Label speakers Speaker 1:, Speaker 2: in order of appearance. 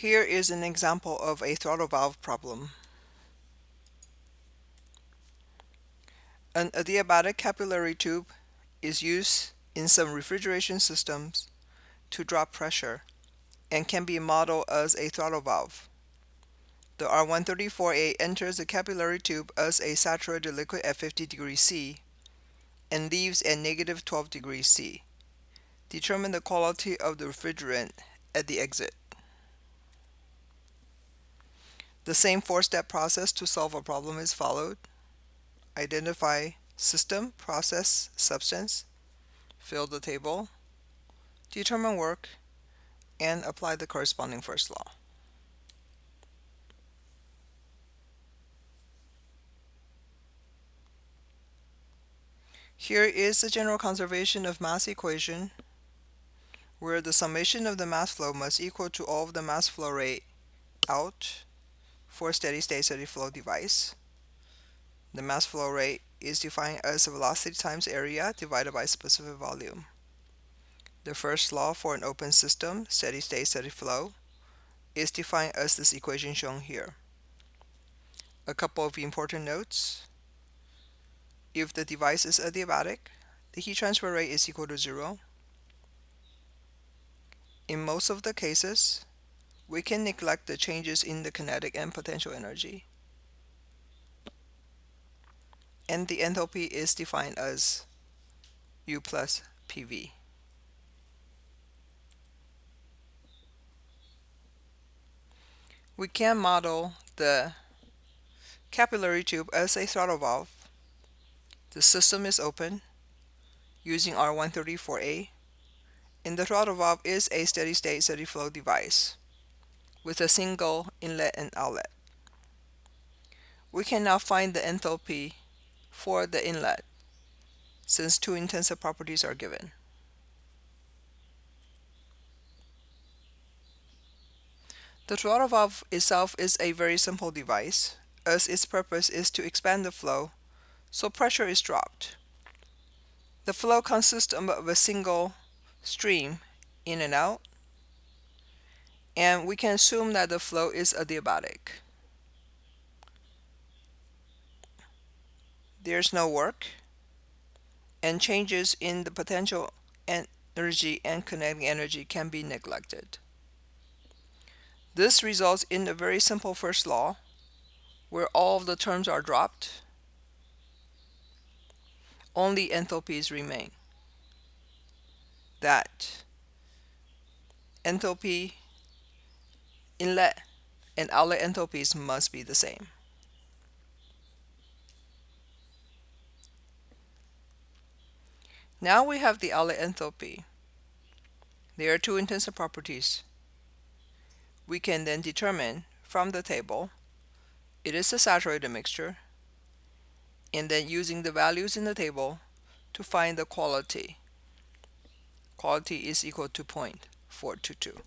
Speaker 1: Here is an example of a throttle valve problem. An adiabatic capillary tube is used in some refrigeration systems to drop pressure and can be modeled as a throttle valve. The R134A enters the capillary tube as a saturated liquid at 50 degrees C and leaves at negative 12 degrees C. Determine the quality of the refrigerant at the exit. The same four-step process to solve a problem is followed. Identify system, process, substance, fill the table, determine work, and apply the corresponding first law. Here is the general conservation of mass equation, where the summation of the mass flow must equal to all of the mass flow rate out for a steady-state steady flow device. The mass flow rate is defined as velocity times area divided by specific volume. The first law for an open system, steady-state steady flow, is defined as this equation shown here. A couple of important notes. If the device is adiabatic, the heat transfer rate is equal to 0. In most of the cases, we can neglect the changes in the kinetic and potential energy. And the enthalpy is defined as U plus PV. We can model the capillary tube as a throttle valve. The system is open using R134A, and the throttle valve is a steady-state steady flow device with a single inlet and outlet. We can now find the enthalpy for the inlet since two intensive properties are given. The throttle valve itself is a very simple device, as its purpose is to expand the flow so pressure is dropped. The flow consists of a single stream in and out, and we can assume that the flow is adiabatic. There's no work, and changes in the potential energy and kinetic energy can be neglected. This results in a very simple first law, where all of the terms are dropped. Only enthalpies remain. That enthalpy, inlet, and outlet enthalpies must be the same. Now we have the outlet enthalpy. There are two intensive properties. We can then determine from the table it is a saturated mixture, and then using the values in the table to find the quality. Quality is equal to 0.422.